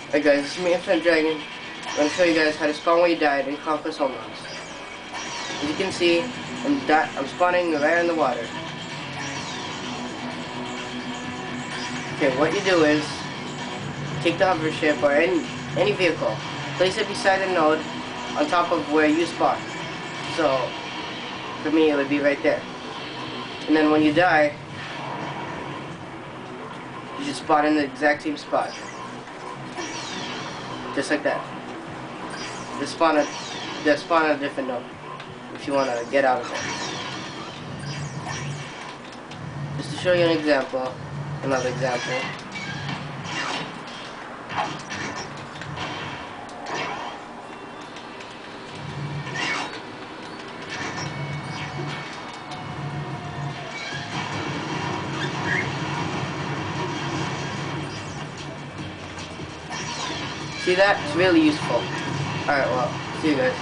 Alright guys, this is me, Infinite Dragon. I'm going to show you guys how to spawn where you died in conquest homenodes. As you can see, I'm spawning right in the water. Okay, what you do is take the hover ship or any vehicle, place it beside a node on top of where you spawn. So for me it would be right there. And then when you die, you just spawn in the exact same spot. Just like that. Just spawn a different node if you want to get out of there. Just to show you an example, another example. See that? It's really useful. Alright, well, see you guys.